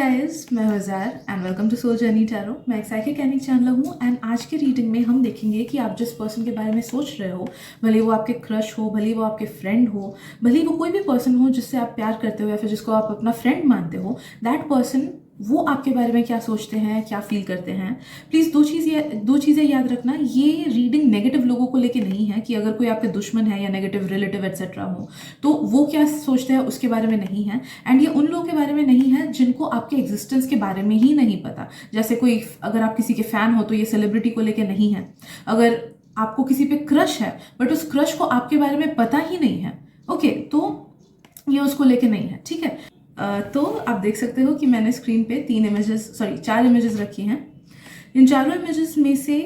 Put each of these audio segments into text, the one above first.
Guys, मैं वज़ार and welcome to soul journey tarot. मैं एक साइकिक कैनिक चैनलर हूँ एंड आज की रीडिंग में हम देखेंगे कि आप जिस पर्सन के बारे में सोच रहे हो, भले वो आपके क्रश हो, भले वो आपके फ्रेंड हो, भले वो कोई भी पर्सन हो जिससे आप प्यार करते हो या फिर जिसको आप अपना फ्रेंड मानते हो, दैट पर्सन वो आपके बारे में क्या सोचते हैं, क्या फील करते हैं। प्लीज़ दो चीज़ें याद रखना। ये रीडिंग नेगेटिव लोगों को लेके नहीं है कि अगर कोई आपके दुश्मन है या नेगेटिव रिलेटिव एक्सेट्रा हो तो वो क्या सोचते हैं उसके बारे में नहीं है। एंड ये उन लोगों के बारे में नहीं है जिनको आपके एग्जिस्टेंस के बारे में ही नहीं पता। जैसे कोई अगर आप किसी के फैन हो तो ये सेलिब्रिटी को लेके नहीं है। अगर आपको किसी पे क्रश है बट उस क्रश को आपके बारे में पता ही नहीं है, ओके, तो ये उसको लेके नहीं है, ठीक है। तो आप देख सकते हो कि मैंने स्क्रीन पे 4 इमेजेस रखी हैं। इन चारों इमेजेस में से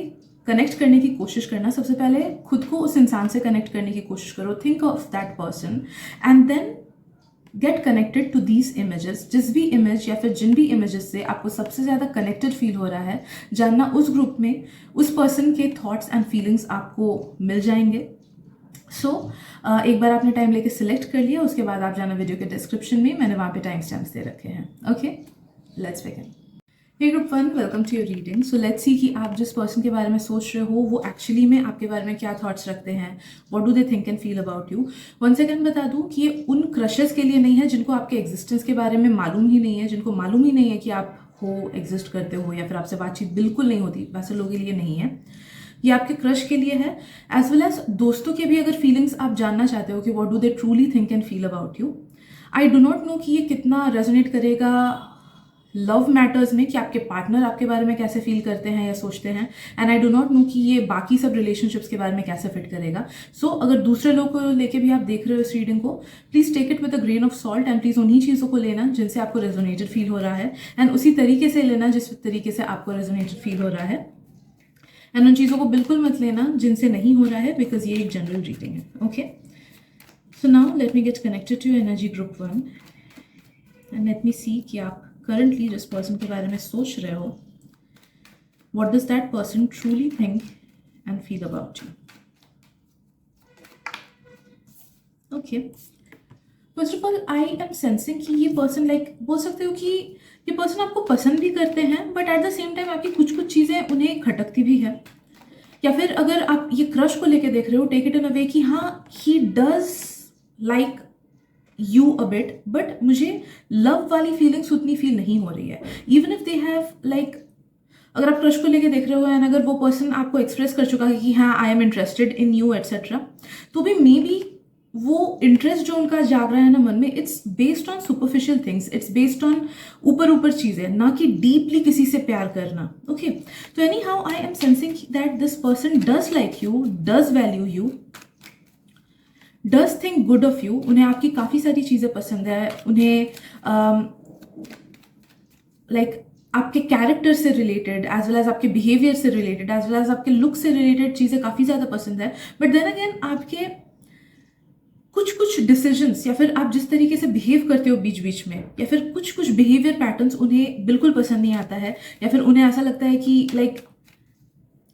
कनेक्ट करने की कोशिश करना। सबसे पहले खुद को उस इंसान से कनेक्ट करने की कोशिश करो। Think of that person and then get connected to these images. जिस भी इमेज या फिर जिन भी इमेजेस से आपको सबसे ज़्यादा कनेक्टेड फील हो रहा है, जानना उस ग्रुप में उस पर्सन के थॉट्स एंड फीलिंग्स आपको मिल जाएंगे। एक बार आपने टाइम लेके सिलेक्ट कर लिया, उसके बाद आप जाना वीडियो के डिस्क्रिप्शन में, मैंने वहाँ पे टाइम स्टैम्प्स दे रखे हैं। Okay, let's begin. Hey group 1, welcome to your reading. So let's see कि आप जिस पर्सन के बारे में सोच रहे हो वो एक्चुअली में आपके बारे में क्या थॉट्स रखते हैं। What do they think and feel about you. One second बता दूं कि ये उन क्रशेस के लिए नहीं है जिनको आपके एग्जिस्टेंस के बारे में मालूम ही नहीं है, जिनको मालूम ही नहीं है कि आप हो, एग्जिस्ट करते हो या फिर आपसे बातचीत बिल्कुल नहीं होती, वैसे लोगों के लिए नहीं है। ये आपके क्रश के लिए है, एज वेल एज दोस्तों के भी अगर फीलिंग्स आप जानना चाहते हो कि what do they truly think and feel about you. I do not know कि ये कितना रेजोनेट करेगा लव मैटर्स में, कि आपके पार्टनर आपके बारे में कैसे फील करते हैं या सोचते हैं। And I do not know कि ये बाकी सब रिलेशनशिप्स के बारे में कैसे फिट करेगा। अगर दूसरे लोगों को लेके भी आप देख रहे हो इस रीडिंग को, please take it with a grain of salt and please उन्हीं चीज़ों को लेना जिनसे आपको रेजोनेटेड फील हो रहा है, एंड उसी तरीके से लेना जिस तरीके से आपको रेजोनेटेड फील हो रहा है। एंड उन चीज़ों को बिल्कुल मत लेना जिनसे नहीं हो रहा है, बिकॉज ये एक जनरल रीडिंग है। Okay, so now let me get connected to energy group 1 and let me see कि आप करंटली जिस पर्सन के बारे में सोच रहे हो, what does that person truly think and feel about you. Okay, first of all I am sensing कि ये पर्सन बोल सकते हो कि ये पर्सन आपको पसंद भी करते हैं but at the same time आपकी कुछ कुछ चीज़ें उन्हें खटकती भी है। या फिर अगर आप ये क्रश को लेके देख रहे हो, टेक इट इन अ वे कि हाँ, he does like you a bit, but मुझे लव वाली फीलिंग्स उतनी फील नहीं हो रही है। इवन इफ दे हैव अगर आप क्रश को लेके देख रहे हो एंड अगर वो पर्सन आपको एक्सप्रेस कर चुका है कि हाँ I am interested in you etcetera, तो भी मे बी वो इंटरेस्ट जो उनका जाग रहा है ना मन में, it's based on superficial things, it's based on ऊपर ऊपर चीजें, ना कि डीपली किसी से प्यार करना। ओके, तो any how I am sensing that this person does like you, does value you, does think good of you. उन्हें आपकी काफ़ी सारी चीज़ें पसंद है। उन्हें आपके कैरेक्टर से रिलेटेड, एज वेल एज आपके बिहेवियर से रिलेटेड, एज वेल एज आपके लुक से रिलेटेड चीज़ें काफ़ी ज़्यादा पसंद है। बट देन अगेन आपके कुछ कुछ डिसीजंस या फिर आप जिस तरीके से बिहेव करते हो बीच बीच में, या फिर कुछ कुछ बिहेवियर पैटर्न्स उन्हें बिल्कुल पसंद नहीं आता है, या फिर उन्हें ऐसा लगता है कि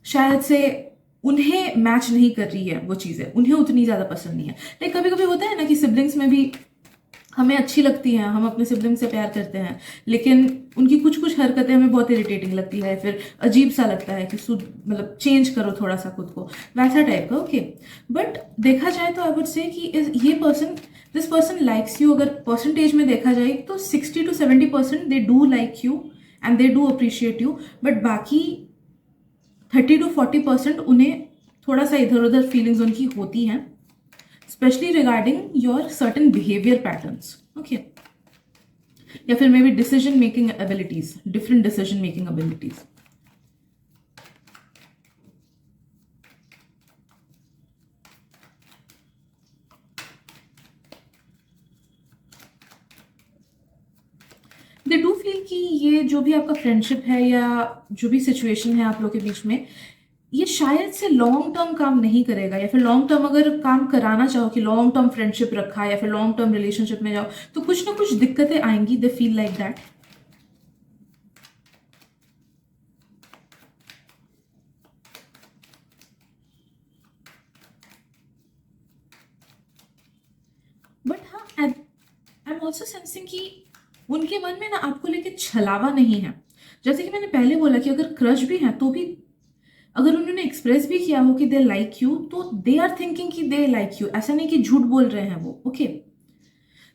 शायद से उन्हें मैच नहीं कर रही है वो चीज़ें, उन्हें उतनी ज़्यादा पसंद नहीं है। कभी कभी होता है ना कि सिबलिंग्स में भी हमें अच्छी लगती हैं, हम अपने सिबलिंग से प्यार करते हैं, लेकिन उनकी कुछ कुछ हरकतें हमें बहुत इरिटेटिंग लगती है, फिर अजीब सा लगता है कि चेंज करो थोड़ा सा खुद को, वैसा टाइप का। ओके, बट देखा जाए तो आई वुड से कि दिस पर्सन लाइक्स यू। अगर परसेंटेज में देखा जाए तो 60 to 70% they do like you and they do appreciate you, but बाकी 30 to 40% उन्हें थोड़ा सा इधर उधर फीलिंग्स उनकी होती हैं, specially regarding your certain behaviour patterns. Okay, या फिर may be decision making abilities, different decision making abilities. They do feel कि ये जो भी आपका फ्रेंडशिप है या जो भी सिचुएशन है आप लोग के बीच में, ये शायद से लॉन्ग टर्म काम नहीं करेगा, या फिर लॉन्ग टर्म अगर काम कराना चाहो कि लॉन्ग टर्म फ्रेंडशिप रखा है या फिर लॉन्ग टर्म रिलेशनशिप में जाओ, तो कुछ ना कुछ दिक्कतें आएंगी। दे फील लाइक दैट। बट हाँ, आई एम ऑल्सो सेंसिंग कि उनके मन में ना आपको लेके छलावा नहीं है। जैसे कि मैंने पहले बोला कि अगर क्रश भी है तो भी अगर उन्होंने एक्सप्रेस भी किया हो कि दे लाइक यू, तो दे आर थिंकिंग कि दे लाइक यू, ऐसा नहीं कि झूठ बोल रहे हैं वो। ओके,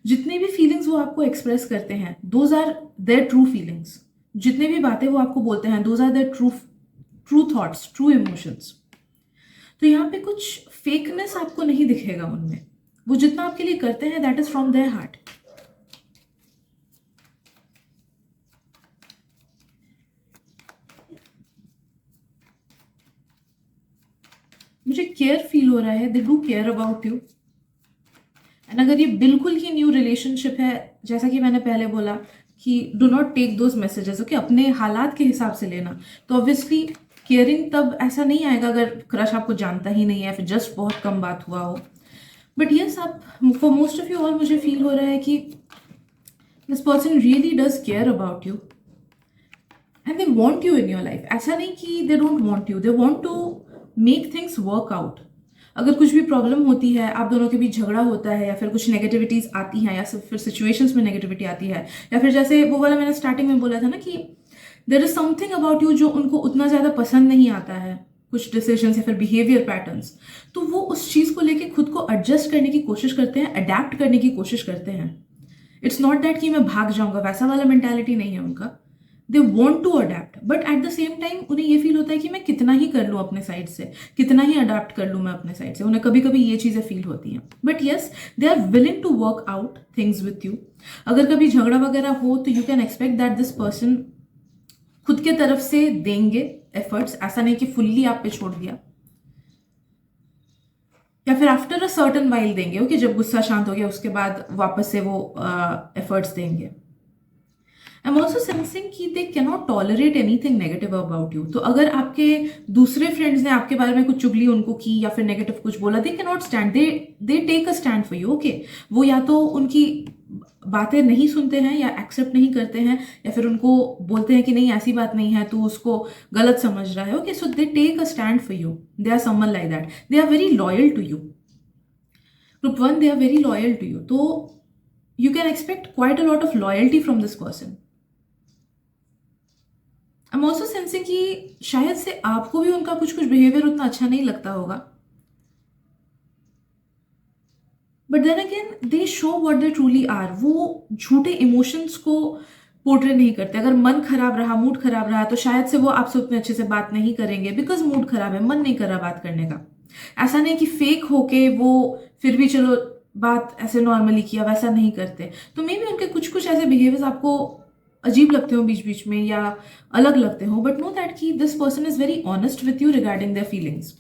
जितने भी फीलिंग्स वो आपको एक्सप्रेस करते हैं, those are their true feelings. जितने भी बातें वो आपको बोलते हैं, those are their true true thoughts, true emotions. तो यहाँ पे कुछ फेकनेस आपको नहीं दिखेगा उनमें। वो जितना आपके लिए करते हैं that is from their heart. मुझे केयर फील हो रहा है, they do care about you. And अगर ये बिल्कुल ही न्यू रिलेशनशिप है, जैसा कि मैंने पहले बोला कि do not take those messages, okay, अपने हालात के हिसाब से लेना। तो ऑब्वियसली केयरिंग तब ऐसा नहीं आएगा अगर क्रश आपको जानता ही नहीं है, फिर जस्ट बहुत कम बात हुआ हो। बट यस, आप for most of you all मुझे फील हो रहा है कि this person really does care about you and they want you in your life. ऐसा नहीं कि they don't want you, they want to make things work out. अगर कुछ भी प्रॉब्लम होती है, आप दोनों के बीच झगड़ा होता है, या फिर कुछ नेगेटिविटीज आती हैं, या फिर सिचुएशंस में नेगेटिविटी आती है, या फिर जैसे वो वाला मैंने स्टार्टिंग में बोला था ना कि there is something about you जो उनको उतना ज़्यादा पसंद नहीं आता है, कुछ डिसीजंस या फिर बिहेवियर पैटर्न्स, तो वो उस चीज़ को लेके खुद को एडजस्ट करने की कोशिश करते हैं, अडेप्ट करने की कोशिश करते हैं। इट्स नॉट दैट कि मैं भाग जाऊंगा, वैसा वाला मेंटालिटी नहीं है उनका। They want to adapt, but at the same time उन्हें ये फील होता है कि मैं कितना ही कर लूँ अपने साइड से, कितना ही अडेप्ट कर लूँ मैं अपने साइड से। उन्हें कभी कभी ये चीज़ें फील होती हैं। But yes, they are willing to work out things with you. अगर कभी झगड़ा वगैरह हो तो you can expect that this person खुद के तरफ से देंगे एफर्ट्स। ऐसा नहीं कि फुल्ली आप पे छोड़ दिया, या फिर आफ्टर अ सर्टन वाइल देंगे। ओके, जब गुस्सा शांत हो गया उसके बाद वापस से वो एफर्ट्स देंगे। आई एम ऑल्सो सेंसिंग कि they cannot tolerate anything negative about you. तो अगर आपके दूसरे फ्रेंड्स ने आपके बारे में कुछ चुगली उनको की या फिर नेगेटिव कुछ बोला, they cannot stand, they take a stand for you. Okay, वो या तो उनकी बातें नहीं सुनते हैं या एक्सेप्ट नहीं करते हैं, या फिर उनको बोलते हैं कि नहीं ऐसी बात नहीं है, तू उसको गलत समझ रहा है। Okay, so they take a stand for you, they are someone like that, they are very loyal to you. Group one, they are very loyal to you. तो you can expect quite a lot of loyalty from this person. I am also sensing कि शायद से आपको भी उनका कुछ कुछ behaviour उतना अच्छा नहीं लगता होगा, but then again they show what they truly are. वो झूठे इमोशंस को पोर्ट्रे नहीं करते। अगर मन खराब रहा, मूड खराब रहा, तो शायद से वो आपसे उतने अच्छे से बात नहीं करेंगे, बिकॉज मूड खराब है, मन नहीं कर रहा बात करने का। ऐसा नहीं कि फेक होके वो फिर भी चलो बात ऐसे नॉर्मली किया, वैसा नहीं करते। तो मे बी उनके कुछ कुछ ऐसे बिहेवियर्स आपको अजीब लगते हो बीच बीच में, या अलग लगते हो, बट नो दैट कि this person is very honest with you regarding their feelings.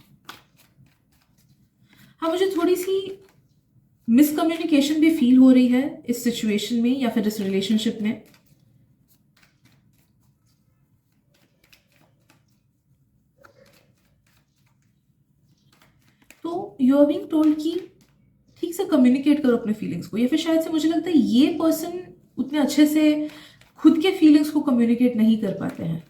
हाँ, मुझे थोड़ी सी मिसकम्युनिकेशन भी फील हो रही है इस सिचुएशन में या फिर इस रिलेशनशिप में। तो यू आर बीइंग टोल्ड कि ठीक से कम्युनिकेट करो अपने फीलिंग्स को, या फिर शायद से मुझे लगता है ये पर्सन उतने अच्छे से खुद के फीलिंग्स को कम्युनिकेट नहीं कर पाते हैं।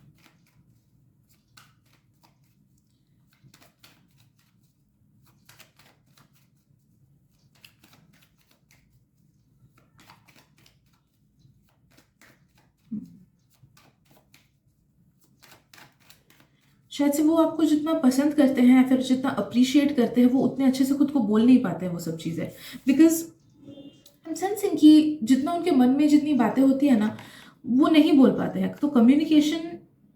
शायद से वो आपको जितना पसंद करते हैं या फिर जितना अप्रिशिएट करते हैं, वो उतने अच्छे से खुद को बोल नहीं पाते हैं वो सब चीज़ें। बिकॉज आई एम सेंसिंग कि जितना उनके मन में जितनी बातें होती है ना, वो नहीं बोल पाते हैं। तो कम्युनिकेशन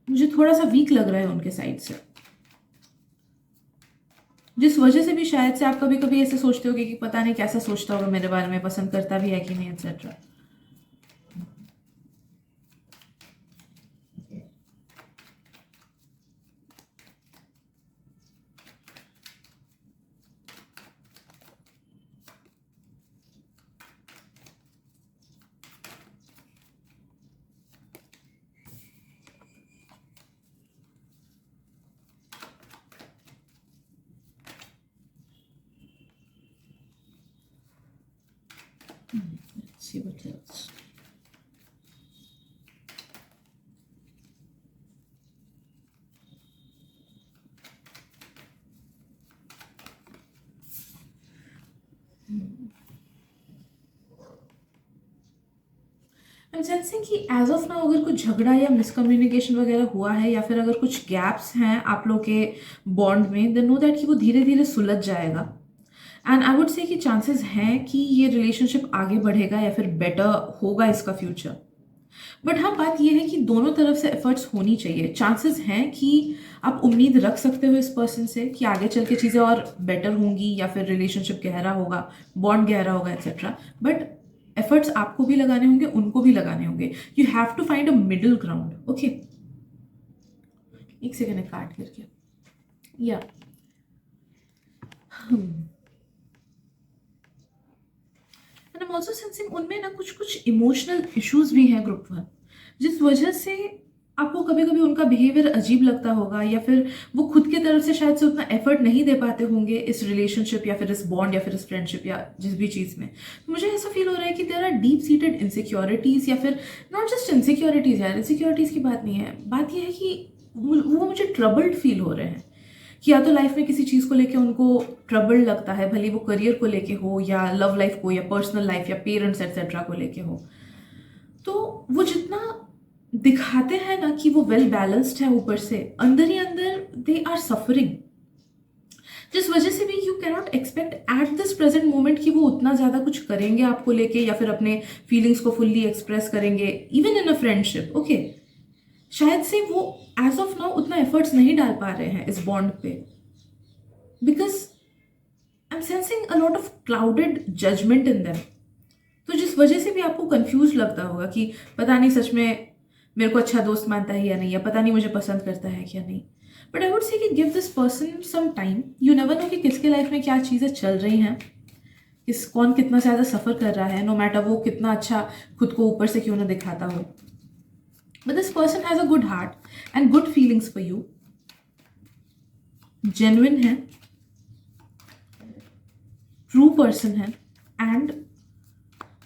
मुझे थोड़ा सा वीक लग रहा है उनके साइड से, जिस वजह से भी शायद से आप कभी कभी ऐसे सोचते होगे कि पता नहीं कैसा सोचता होगा मेरे बारे में, पसंद करता भी है कि नहीं, etcetera. Let's see what else. I am sensing कि एज ऑफ नाउ अगर कुछ झगड़ा या मिसकम्युनिकेशन वगैरह हुआ है या फिर अगर कुछ गैप्स हैं आप लोग के बॉन्ड में, देन नो दैट कि वो धीरे धीरे सुलझ जाएगा। एंड आई वुड से कि चांसेस हैं कि ये रिलेशनशिप आगे बढ़ेगा या फिर बेटर होगा इसका फ्यूचर। बट हाँ, बात यह है कि दोनों तरफ से एफर्ट्स होनी चाहिए। चांसेस हैं कि आप उम्मीद रख सकते हो इस पर्सन से कि आगे चल के चीज़ें और बेटर होंगी या फिर रिलेशनशिप गहरा होगा, बॉन्ड गहरा होगा एक्सेट्रा। बट एफर्ट्स आपको भी लगाने होंगे, उनको भी लगाने होंगे। You have to find a middle ground. Okay, एक सेकेंड काट करके या and I am also sensing उनमें ना कुछ कुछ इमोशनल इश्यूज भी हैं ग्रुप वन, जिस वजह से आपको कभी कभी उनका बिहेवियर अजीब लगता होगा या फिर वो खुद की तरफ से शायद से उतना एफर्ट नहीं दे पाते होंगे इस रिलेशनशिप या फिर इस बॉन्ड या फिर इस फ्रेंडशिप या जिस भी चीज़ में। तो मुझे ऐसा फील हो रहा है कि there are deep seated insecurities या फिर नॉट जस्ट इनसिक्योरिटीज़, यार इनसिक्योरिटीज़ की बात नहीं है, बात यह है कि वो मुझे ट्रबल्ड फील हो रहे हैं कि या तो लाइफ में किसी चीज़ को लेके उनको ट्रबल लगता है, भले वो करियर को लेके हो या लव लाइफ को या पर्सनल लाइफ या पेरेंट्स एक्सेट्रा को लेके हो। तो वो जितना दिखाते हैं ना कि वो वेल बैलेंस्ड है, ऊपर से अंदर ही अंदर दे आर सफरिंग, जिस वजह से भी you cannot expect at this present moment कि वो उतना ज़्यादा कुछ करेंगे आपको लेके या फिर अपने फीलिंग्स को फुल्ली एक्सप्रेस करेंगे even in a friendship. Okay, शायद से वो एज ऑफ नाउ उतना एफर्ट्स नहीं डाल पा रहे हैं इस बॉन्ड पे, because I am sensing a lot of clouded judgement in them. तो जिस वजह से भी आपको कंफ्यूज लगता होगा कि पता नहीं सच में मेरे को अच्छा दोस्त मानता है या नहीं, या पता नहीं मुझे पसंद करता है क्या नहीं। बट आई वुड से कि give this person some time. You never know कि किसके लाइफ में क्या चीज़ें चल रही हैं, कौन कितना ज़्यादा सफ़र कर रहा है, नो मैटर वो कितना अच्छा खुद को ऊपर से क्यों ना दिखाता हो। But this person has a good heart and good feelings for you, genuine है, ट्रू पर्सन है, and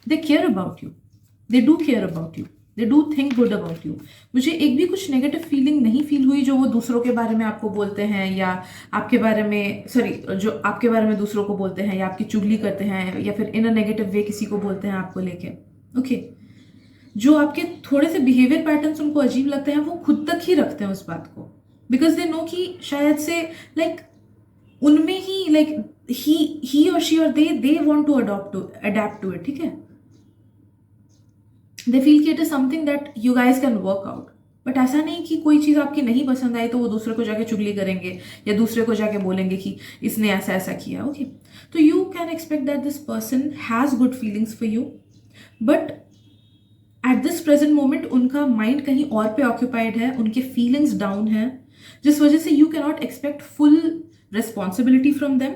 they care about you, they do care about you, they do think good about you. मुझे एक भी कुछ negative feeling नहीं feel हुई जो वो दूसरों के बारे में आपको बोलते हैं या आपके बारे में जो आपके बारे में दूसरों को बोलते हैं या आपकी चुगली करते हैं या फिर इन अ नेगेटिव वे किसी को बोलते हैं आपको लेके। ओके, जो आपके थोड़े से बिहेवियर पैटर्न्स उनको अजीब लगते हैं वो खुद तक ही रखते हैं उस बात को, बिकॉज दे नो कि शायद से लाइक उनमें ही लाइक ही और शी और they want to adapt to it. ठीक है, दे फील कि it is something that you guys can work out. But ऐसा नहीं कि कोई चीज़ आपकी नहीं पसंद आई तो वो दूसरे को जाके चुगली करेंगे या दूसरे को जाके बोलेंगे कि इसने ऐसा ऐसा किया। ओके, तो you can expect that this person has good feelings for you, but at this present moment उनका माइंड कहीं और पे ऑक्यूपाइड है, उनके फीलिंग्स डाउन है, जिस वजह से you cannot expect full responsibility from them,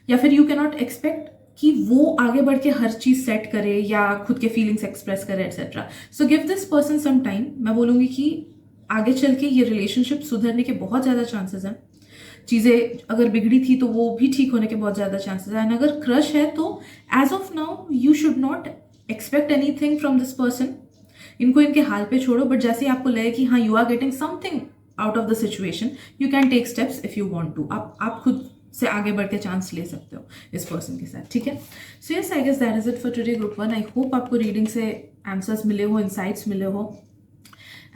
या फिर यू कैनॉट एक्सपेक्ट कि वो आगे बढ़ के हर चीज़ सेट करे या खुद के फीलिंग्स एक्सप्रेस करे etcetera. So give this person some time. मैं बोलूँगी कि आगे चल के ये रिलेशनशिप सुधरने के बहुत ज़्यादा चांसेस हैं। चीज़ें अगर बिगड़ी थी तो वो भी ठीक होने के बहुत ज़्यादा चांसेस हैं, एंड अगर क्रश है तो as of now you should not expect anything from this person. इनको इनके हाल पे छोड़ो, बट जैसे ही आपको लगे कि हाँ you are getting something out of the situation, you can take steps if you want to. आप खुद से आगे बढ़ के चांस ले सकते हो इस पर्सन के साथ। ठीक है, so yes, I guess that is it for today group one. I hope आपको रीडिंग से आंसर्स मिले हो, इनसाइट्स मिले हो,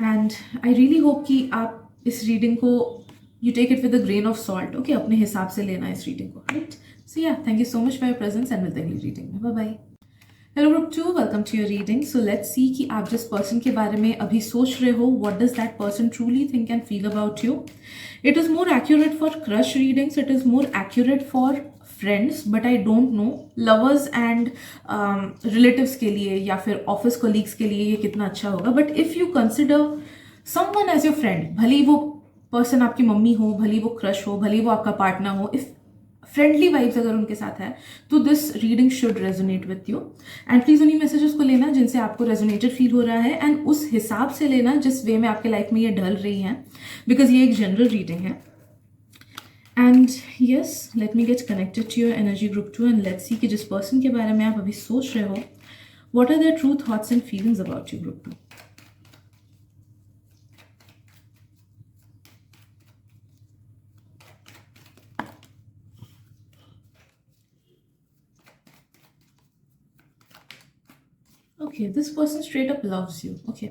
एंड आई रियली होप कि आप इस रीडिंग को you take it with a grain of salt. Okay, अपने हिसाब से लेना इस रीडिंग को, right? So yeah, thank you so much for your presence and मिलते हैं अगली रीडिंग में। Bye bye. Hello group two, welcome to your reading. So let's see कि आप जिस पर्सन के बारे में अभी सोच रहे हो, what does that person truly think and feel about you. It is more accurate for crush readings, it is more accurate for friends, but I don't no lovers and relatives के लिए या फिर ऑफिस कोलीग्स के लिए ये कितना अच्छा होगा। But if you consider someone as your friend, भले ही वो पर्सन आपकी मम्मी हो, भले ही वो क्रश हो, भले ही वो आपका पार्टनर हो, इफ फ्रेंडली वाइब्स अगर उनके साथ है तो this reading should resonate with you. And please उन्हीं मैसेजेस को लेना जिनसे आपको रेजोनेटेड फील हो रहा है, एंड उस हिसाब से लेना जिस वे में आपके लाइफ में ये ढल रही है, बिकॉज ये एक जनरल रीडिंग है। And yes, let me get connected to your energy group two, and let's see कि जिस पर्सन के बारे में आप अभी सोच रहे हो, what are their true thoughts and feelings about you group two. Okay, this person straight up loves you. Okay,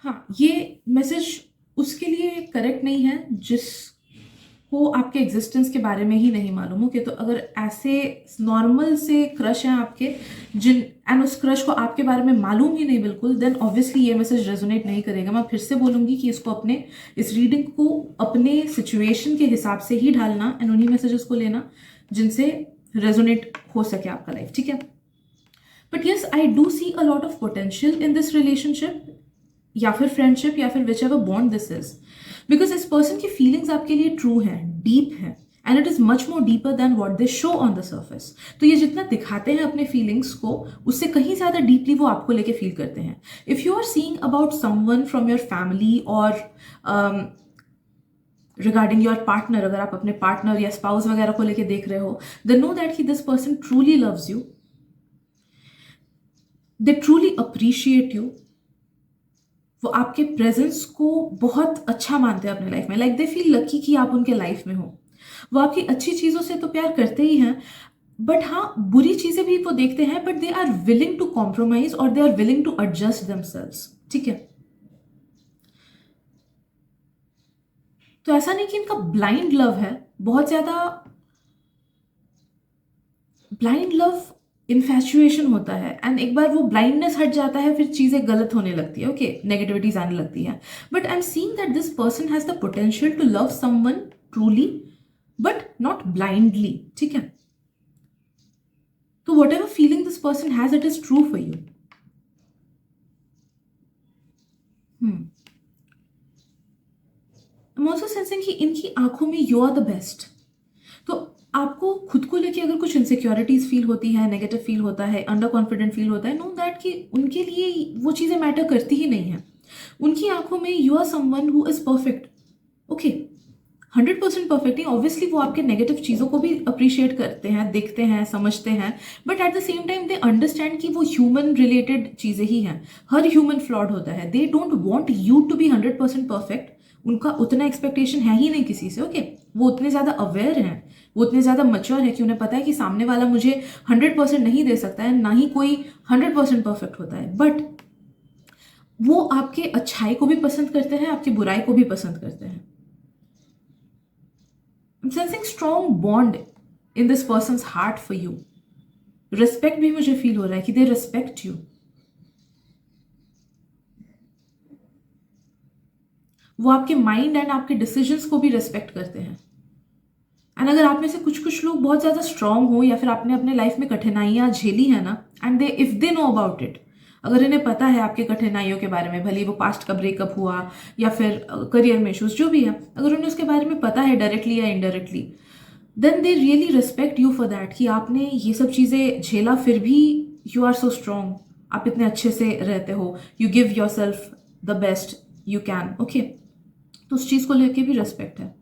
हाँ, ये मैसेज उसके लिए करेक्ट नहीं है जिसको आपके एग्जिस्टेंस के बारे में ही नहीं मालूम हो। कि तो अगर ऐसे नॉर्मल से क्रश हैं आपके, जिन एंड उस क्रश को आपके बारे में मालूम ही नहीं बिल्कुल, देन ऑब्वियसली ये मैसेज रेजोनेट नहीं करेगा। मैं फिर से बोलूँगी कि इसको अपने इस रीडिंग को अपने सिचुएशन के हिसाब से ही ढालना एंड उन्हीं मैसेजेस को लेना जिनसे रेजोनेट हो सके आपका लाइफ, ठीक है। But yes, I do see a lot of potential in this relationship या फिर फ्रेंडशिप या फिर whichever bond this is, because इस पर्सन की फीलिंग्स आपके लिए ट्रू हैं, डीप हैं, and it is much more deeper than what they show on the surface. तो ये जितना दिखाते हैं अपने फीलिंग्स को, उससे कहीं ज्यादा डीपली वो आपको लेके फील करते हैं। If you are seeing about someone from your family और रिगार्डिंग योर पार्टनर, अगर आप अपने पार्टनर या स्पाउस वगैरह को लेके देख रहे हो, then know that he this person truly loves you, they truly appreciate you. वो आपके प्रेजेंस को बहुत अच्छा मानते हैं अपने लाइफ में, लाइक दे फील लकी कि आप उनके लाइफ में हो। वो आपकी अच्छी चीज़ों से तो प्यार करते ही हैं, बट हाँ, बुरी चीज़ें भी वो देखते हैं, but they are willing to compromise और they are willing to adjust themselves, ठीक है। तो ऐसा नहीं कि इनका ब्लाइंड लव है, बहुत ज़्यादा ब्लाइंड लव इन्फैचुएशन होता है, एंड एक बार वो ब्लाइंडनेस हट जाता है फिर चीज़ें गलत होने लगती है, ओके, नेगेटिविटीज आने लगती है। But I am seeing that this person has the potential to love someone truly, but not blindly, ठीक है। तो whatever feeling this person has, it is true for you. I am also sensing कि इनकी आंखों में you are the best. तो आपको खुद को लेके अगर कुछ इनसिक्योरिटीज फील होती है, नेगेटिव फील होता है, अंडर कॉन्फिडेंट फील होता है, नो दैट कि उनके लिए वो चीज़ें मैटर करती ही नहीं है। उनकी आंखों में you are someone who is perfect, okay, 100% perfect नहीं, ऑब्वियसली वो आपके नेगेटिव चीज़ों को भी अप्रिशिएट करते हैं, देखते हैं, समझते हैं, but at the same time they understand कि वो ह्यूमन रिलेटेड चीज़ें ही हैं। हर ह्यूमन फ्लॉड होता है। They don't want you to be 100% perfect. उनका उतना एक्सपेक्टेशन है ही नहीं किसी से, ओके। वो उतने ज़्यादा अवेयर हैं, वो उतने ज़्यादा मच्योर है कि उन्हें पता है कि सामने वाला मुझे 100% नहीं दे सकता है, ना ही कोई 100% परफेक्ट होता है, बट वो आपके अच्छाई को भी पसंद करते हैं, आपकी बुराई को भी पसंद करते हैं। I'm sensing strong bond in this person's heart for you. Respect भी मुझे फील हो रहा है कि दे रिस्पेक्ट यू। वो आपके माइंड एंड आपके डिसीजंस को भी रिस्पेक्ट करते हैं। एंड अगर आप में से कुछ कुछ लोग बहुत ज़्यादा स्ट्रांग हो, या फिर आपने अपने लाइफ में कठिनाइयाँ झेली है ना, and they if they know about it, अगर इन्हें पता है आपके कठिनाइयों के बारे में, भले वो पास्ट का ब्रेकअप हुआ या फिर करियर में इशूज जो भी है, अगर उन्हें उसके बारे में पता है डायरेक्टली या indirectly, then they really respect you for that कि आपने ये सब चीज़ें झेला फिर भी यू आर सो स्ट्रांग, आप इतने अच्छे से रहते हो, you give your self the best you can, okay. तो उस चीज़ को लेके भी रिस्पेक्ट है।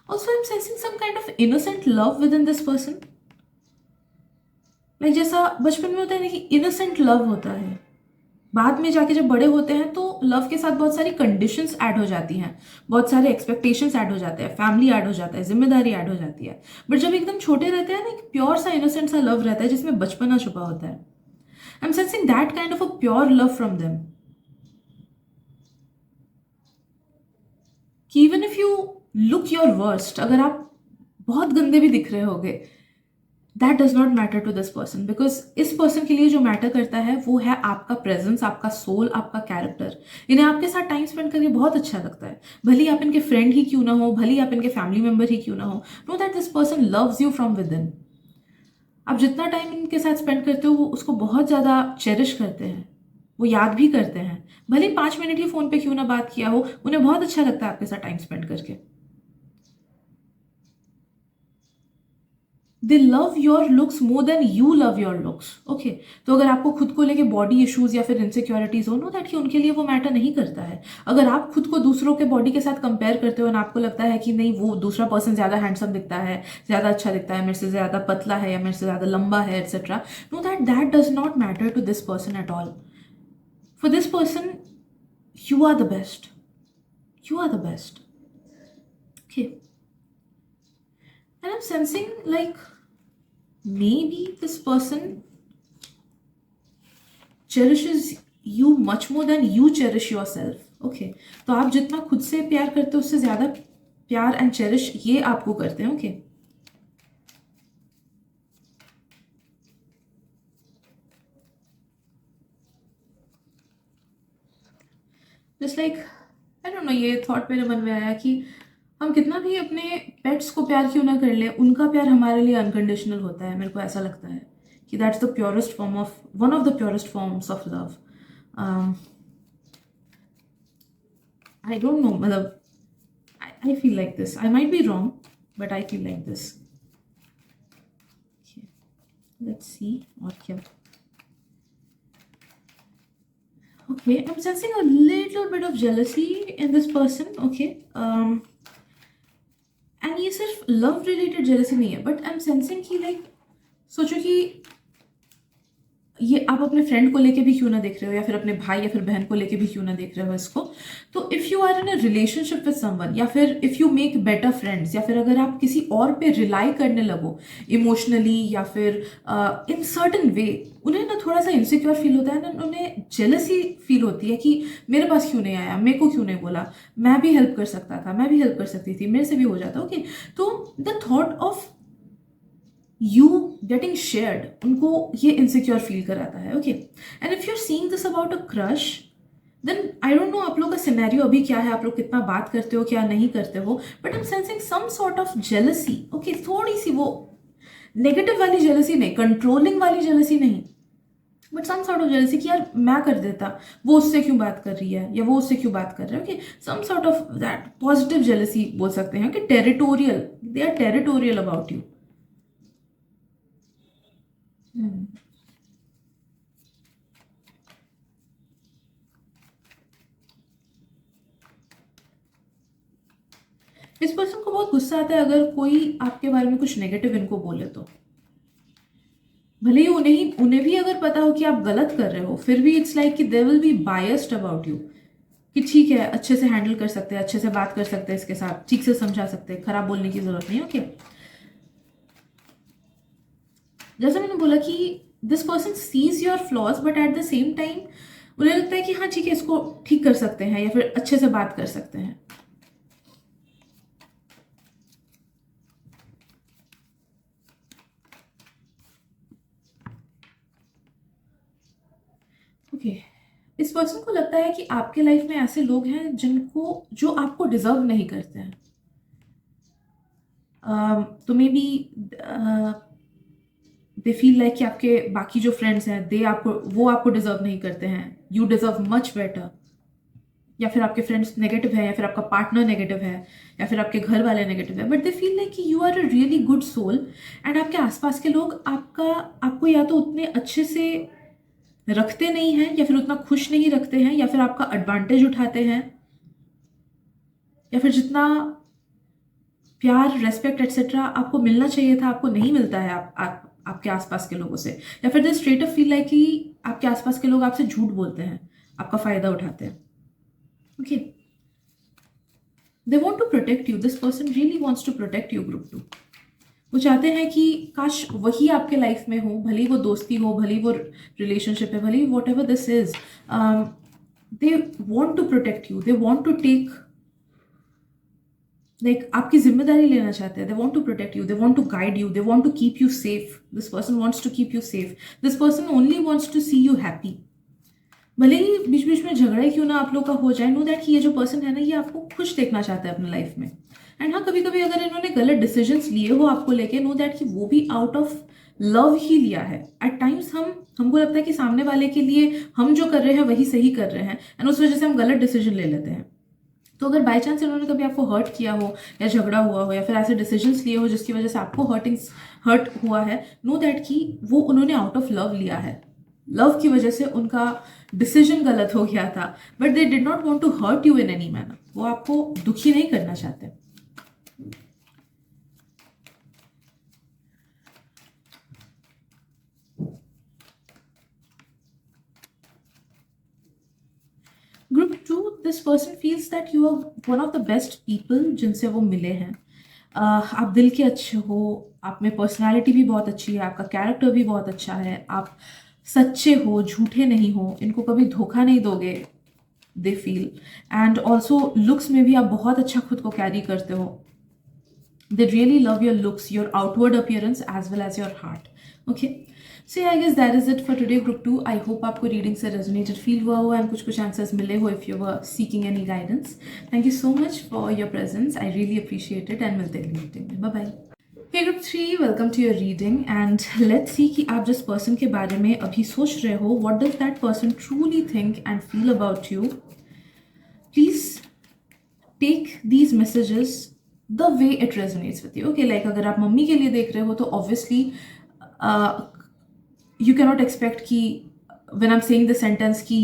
Also, I'm sensing some kind of innocent love within this person. Like जैसा बचपन में होता है ना कि इनोसेंट लव होता है, बाद में जाके जब बड़े होते हैं तो लव के साथ बहुत सारी कंडीशंस ऐड हो जाती हैं, बहुत सारे एक्सपेक्टेशंस ऐड हो जाते हैं, फैमिली ऐड हो जाता है, जिम्मेदारी ऐड हो जाती है। बट जब एकदम छोटे रहते हैं ना, एक प्योर सा इनोसेंट सा लव रहता है जिसमें बचपना छुपा होता है। I am sensing that kind of a pure love from them, कि even if you look your worst, अगर आप बहुत गंदे भी दिख रहे होगे, that does not matter to this person, because इस पर्सन के लिए जो मैटर करता है वो है आपका प्रेजेंस, आपका सोल, आपका कैरेक्टर। इन्हें आपके साथ टाइम स्पेंड करके बहुत अच्छा लगता है, भले आप इनके फ्रेंड ही क्यों ना हो, भले आप इनके फैमिली मेंबर ही क्यों ना हो। Know that this person loves you from with in. आप जितना टाइम इनके साथ स्पेंड करते हो वो उसको बहुत ज़्यादा चेरिश करते हैं, वो याद भी करते हैं, भले 5 मिनट ही फ़ोन पे क्यों ना बात किया हो, उन्हें बहुत अच्छा लगता है आपके साथ टाइम स्पेंड करके। दे love your looks more than you love your looks, okay. तो अगर आपको खुद को लेके बॉडी इश्यूज या फिर इनसिक्योरिटीज हो, नो दैट कि उनके लिए वो मैटर नहीं करता है। अगर आप खुद को दूसरों के बॉडी के साथ कंपेयर करते हो और आपको लगता है कि नहीं, वो दूसरा पर्सन ज़्यादा हैंडसम दिखता है, ज़्यादा अच्छा दिखता है, मेरे से ज़्यादा पतला है या मेरे से ज़्यादा लंबा है, etcetera, know that that does not matter to this person at all. For this person you are the best, you are the best, okay. And I'm sensing like maybe this person cherishes you much more than you cherish yourself. Okay, तो आप जितना खुद से प्यार करते हो उससे ज़्यादा प्यार एंड चेरिश ये आपको करते हैं. Okay, just like I don't no, ये थॉट मेरे मन में आया कि हम कितना भी अपने पेट्स को प्यार क्यों ना कर ले, उनका प्यार हमारे लिए अनकंडीशनल होता है. मेरे को ऐसा लगता है कि that's the purest form of, one of the purest forms of love. I don't no, मतलब I feel like this. I might be wrong, but I feel like this. Okay. Let's see. और क्या? Okay, I'm sensing a little bit of jealousy in this person. Okay. And ये सिर्फ love related jealousy नहीं है, but I'm sensing कि like सोचो कि ये आप अपने फ्रेंड को लेके भी क्यों ना देख रहे हो, या फिर अपने भाई या फिर बहन को लेके भी क्यों ना देख रहे हो इसको. तो if you are in a relationship with someone, या फिर if you make better friends, या फिर अगर आप किसी और पे रिलाई करने लगो इमोशनली या फिर इन सर्टन वे, उन्हें ना थोड़ा सा इनसिक्योर फील होता है ना, उन्हें जेलसी फील होती है कि मेरे पास क्यों नहीं आया, मेरे को क्यों नहीं बोला, मैं भी हेल्प कर सकता था, मैं भी हेल्प कर सकती थी, मेरे से भी हो जाता. ओके, तो the thought of you getting shared उनको ये इनसिक्योर फील कराता है. Okay, and if you are seeing this about a crush, then I don't know आप लोग का सिनेरियो अभी क्या है, आप लोग कितना बात करते हो, क्या नहीं करते हो, but I am sensing some sort of jealousy. Okay, थोड़ी सी वो नेगेटिव वाली जेलसी नहीं, कंट्रोलिंग वाली जेलसी नहीं, but some sort of jealousy कि यार मैं कर देता, वो उससे क्यों बात कर रही है, या वो उससे क्यों बात कर रहे हैं. Okay, some sort of that positive jealousy बोल सकते हैं कि territorial, they are territorial about you. इस पर्सन को बहुत गुस्सा आता है अगर कोई आपके बारे में कुछ नेगेटिव इनको बोले तो. भले ही उन्हें भी अगर पता हो कि आप गलत कर रहे हो, फिर भी इट्स लाइक कि they will be biased about you, कि ठीक है अच्छे से हैंडल कर सकते हैं, अच्छे से बात कर सकते हैं, इसके साथ ठीक से समझा सकते हैं, खराब बोलने की जरूरत नहीं. ओके, जैसे मैंने बोला कि this person sees your flaws, but at the same time उन्हें लगता है कि हाँ ठीक है, इसको ठीक कर सकते हैं या फिर अच्छे से बात कर सकते हैं. ओके, इस पर्सन को लगता है कि आपके लाइफ में ऐसे लोग हैं जो आपको डिजर्व नहीं करते हैं. तो may be they feel like कि आपके बाकी जो फ्रेंड्स हैं वो आपको डिजर्व नहीं करते हैं, यू डिजर्व मच बेटर. या फिर आपके फ्रेंड्स नेगेटिव है, या फिर आपका पार्टनर नेगेटिव है, या फिर आपके घर वाले नेगेटिव है, बट दे फील लाइक कि you are a really good soul, and आपके आसपास के लोग आपको या तो उतने अच्छे से रखते नहीं हैं, या फिर उतना खुश नहीं रखते हैं, या फिर आपका एडवांटेज उठाते हैं, या फिर जितना प्यार, रेस्पेक्ट एक्सेट्रा आपको मिलना चाहिए था आपको नहीं मिलता है आपके आसपास के लोगों से. या फिर दे स्ट्रेट अप फील लाइक कि आपके आसपास के लोग आपसे झूठ बोलते हैं, आपका फायदा उठाते हैं. Okay, they want to protect you, this person really wants to protect you. Group 2 वो चाहते हैं कि काश वही आपके लाइफ में हो, भले ही वो दोस्ती हो, भले ही वो रिलेशनशिप है, भले ही whatever this is, they want to protect you, they want to take like आपकी जिम्मेदारी लेना चाहते हैं. They want to protect you, they want to guide you, they want to keep you safe. This person wants to keep you safe. This person only wants to see you happy. भले ही बीच बीच में झगड़ा क्यों ना आप लोग का हो जाए, नो दैट कि ये जो पर्सन है ना, ये आपको खुश देखना चाहता है अपने लाइफ में. एंड हाँ, कभी कभी अगर इन्होंने गलत डिसीजंस लिए हो आपको लेके, नो दैट कि वो भी आउट ऑफ लव ही लिया है. एट टाइम्स हमको लगता है कि सामने वाले के लिए हम जो कर रहे हैं वही सही कर रहे हैं, एंड उस वजह से हम गलत डिसीजन ले लेते हैं. तो अगर बाई चांस इन्होंने कभी आपको हर्ट किया हो, या झगड़ा हुआ हो, या फिर ऐसे डिसीजंस लिए हो जिसकी वजह से आपको हर्ट हुआ है, नो दैट कि वो उन्होंने आउट ऑफ लव लिया है. लव की वजह से उनका डिसीजन गलत हो गया था, but they did not want to hurt you in any manner. वो आपको दुखी नहीं करना चाहते. Group 2, this person feels that you are one of the best people जिनसे वो मिले हैं. आप दिल के अच्छे हो, आप में पर्सनालिटी भी बहुत अच्छी है, आपका कैरेक्टर भी बहुत अच्छा है, आप सच्चे हो, झूठे नहीं हो, इनको कभी धोखा नहीं दोगे, they feel. And also looks में भी आप बहुत अच्छा खुद को कैरी करते हो। They really love your looks, your outward appearance as well as your heart. Okay. So yeah, I guess that is it for today, group 2. I hope आपको reading से resonated feel हुआ हो and कुछ answers मिले हो if you were seeking any guidance. Thank you so much for your presence. I really appreciate it and मिलते हैं reading में. Bye bye. Hey group 3, welcome to your reading and let's see कि आप जिस person के बारे में अभी सोच रहे हो, what does that person truly think and feel about you? Please take these messages the way it resonates with you. Okay, like अगर आप मम्मी के लिए देख रहे हो तो obviously you cannot expect कि when I'm saying the sentence कि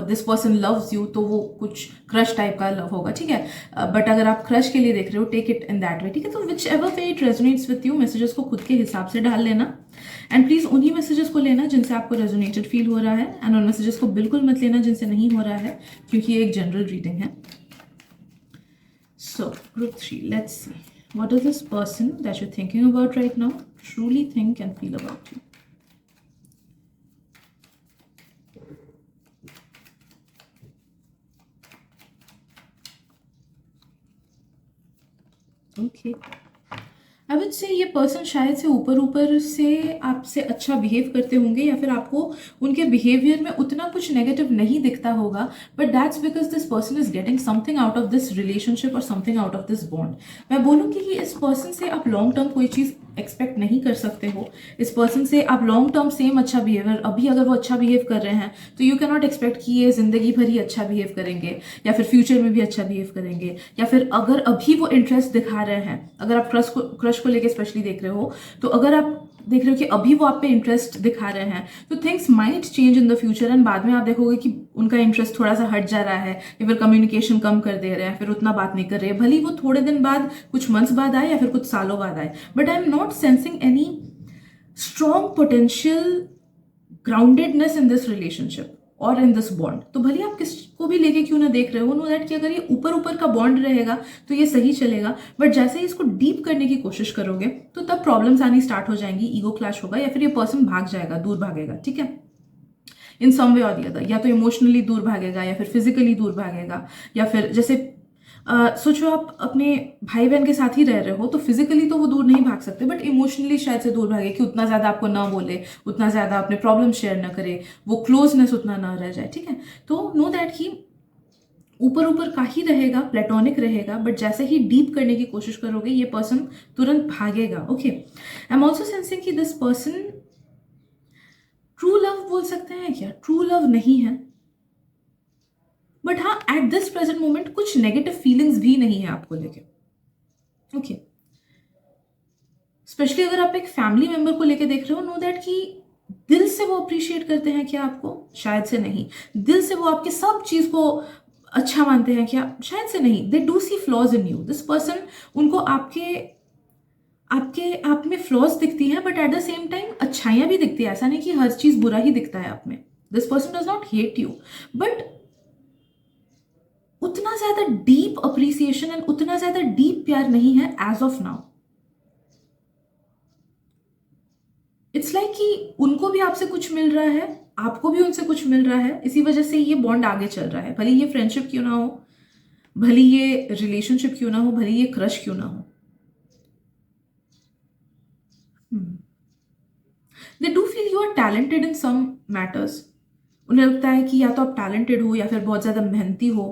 this person loves you तो वो कुछ क्रश टाइप का लव होगा, ठीक है। बट अगर आप क्रश के लिए देख रहे हो, take it in that way, ठीक है। तो whichever way it resonates with you, messages को खुद के हिसाब से डाल लेना एंड प्लीज उन्हीं मैसेजेस को लेना जिनसे आपको रेजोनेटेड फील हो रहा है एंड उन मैसेजेस को बिल्कुल मत लेना जिनसे नहीं हो रहा है, क्योंकि ये एक जनरल रीडिंग है। So, group 3, let's see. What does this person that you're thinking about right now truly think and feel about you? Okay. I would से ये पर्सन शायद से ऊपर ऊपर से आपसे अच्छा बिहेव करते होंगे या फिर आपको उनके बिहेवियर में उतना कुछ नेगेटिव नहीं दिखता होगा, but that's because this person is getting something out of this relationship और something out of this bond. मैं बोलूँगी कि इस पर्सन से आप लॉन्ग टर्म कोई चीज़ एक्सपेक्ट नहीं कर सकते हो। इस पर्सन से आप लॉन्ग टर्म सेम अच्छा बिहेवियर, अभी अगर वो अच्छा बिहेव कर रहे हैं तो यू कैन नॉट एक्सपेक्ट कि ये जिंदगी भर ही अच्छा बिहेव करेंगे या फिर फ्यूचर में भी अच्छा बिहेव करेंगे, या फिर अगर अभी वो इंटरेस्ट दिखा रहे हैं, अगर आप क्रश को लेके स्पेशली देख रहे हो, तो अगर आप देख रहे हो कि अभी वो आप पे इंटरेस्ट दिखा रहे हैं तो things might change in the future and बाद में आप देखोगे कि उनका इंटरेस्ट थोड़ा सा हट जा रहा है या फिर कम्युनिकेशन कम कर दे रहे हैं, फिर उतना बात नहीं कर रहे हैं, भले वो थोड़े दिन बाद, कुछ मंथ्स बाद आए या फिर कुछ सालों बाद आए, but I am not sensing any strong potential groundedness in this relationship और इन दिस बॉन्ड। तो भले आप किसको भी लेके क्यों ना देख रहे हो, नो दैट कि अगर ये ऊपर ऊपर का बॉन्ड रहेगा तो ये सही चलेगा, बट जैसे ही इसको डीप करने की कोशिश करोगे तो तब प्रॉब्लम्स आनी स्टार्ट हो जाएंगी, ईगो क्लैश होगा या फिर ये पर्सन भाग जाएगा, दूर भागेगा, ठीक है, इन सम वे और दी अदर। या तो इमोशनली दूर भागेगा या फिर फिजिकली दूर भागेगा, या फिर जैसे सोचो आप अपने भाई बहन के साथ ही रह रहे हो तो फिजिकली तो वो दूर नहीं भाग सकते, बट इमोशनली शायद से दूर भागे कि उतना ज़्यादा आपको ना बोले, उतना ज़्यादा अपने प्रॉब्लम शेयर ना करे, वो क्लोजनेस उतना ना रह जाए, ठीक है। तो नो दैट कि ऊपर ऊपर का ही रहेगा, प्लेटोनिक रहेगा, बट जैसे ही डीप करने की कोशिश करोगे ये पर्सन तुरंत भागेगा। Okay, I am also sensing कि दिस पर्सन ट्रू लव बोल सकते हैं क्या, ट्रू लव नहीं है, बट हाँ एट दिस प्रेजेंट मोमेंट कुछ नेगेटिव फीलिंग्स भी नहीं है आपको लेके। ओके, स्पेशली अगर आप एक फैमिली मेंबर को लेके देख रहे हो, नो दैट कि दिल से वो अप्रिशिएट करते हैं क्या आपको, शायद से नहीं। दिल से वो आपके सब चीज को अच्छा मानते हैं क्या, शायद से नहीं। They do see flaws in you, this person, उनको आपके आप में फ्लॉज दिखती हैं, but at the same time अच्छाइयां भी दिखती है। ऐसा नहीं कि हर चीज बुरा ही दिखता है आप में। This person does not hate you, but उतना ज्यादा डीप अप्रिसिएशन एंड उतना ज्यादा डीप प्यार नहीं है as of now. It's like कि उनको भी आपसे कुछ मिल रहा है, आपको भी उनसे कुछ मिल रहा है, इसी वजह से ये बॉन्ड आगे चल रहा है। भले ये फ्रेंडशिप क्यों ना हो, भले ये रिलेशनशिप क्यों ना हो, भले ये क्रश क्यों ना हो, they do feel you are talented in some matters. उन्हें लगता है कि या तो आप टैलेंटेड हो या फिर बहुत ज्यादा मेहनती हो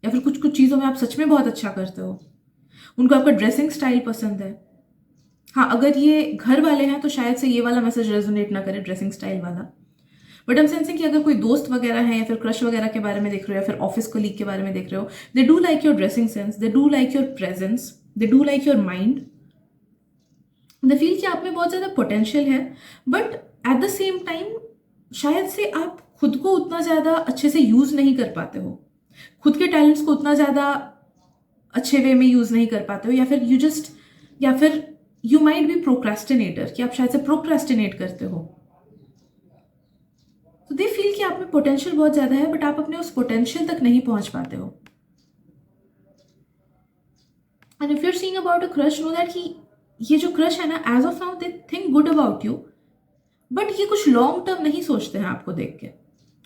या फिर कुछ कुछ चीजों में आप सच में बहुत अच्छा करते हो। उनको आपका ड्रेसिंग स्टाइल पसंद है। हाँ, अगर ये घर वाले हैं तो शायद से ये वाला मैसेज रेजोनेट ना करे, ड्रेसिंग स्टाइल वाला, बट हम सेंसिंग कि अगर कोई दोस्त वगैरह है या फिर क्रश वगैरह के बारे में देख रहे हो या फिर ऑफिस कलीग के बारे में देख रहे हो, they do like your dressing sense, they do like your presence, they do like your mind, they feel कि आप में बहुत ज्यादा पोटेंशियल है, but at the same time शायद से आप खुद को उतना ज्यादा अच्छे से यूज नहीं कर पाते हो, खुद के टैलेंट्स को उतना ज्यादा अच्छे वे में यूज नहीं कर पाते हो, या फिर यू माइट बी प्रोक्रेस्टिनेटर, कि आप शायद से प्रोक्रेस्टिनेट करते हो। तो दे फील कि आप में पोटेंशियल बहुत ज्यादा है, बट आप अपने उस पोटेंशियल तक नहीं पहुंच पाते हो। And if you are seeing about a crush, know that कि ये जो क्रश है ना, as of now they think good about you, but ये कुछ लॉन्ग टर्म नहीं सोचते हैं आपको देख के।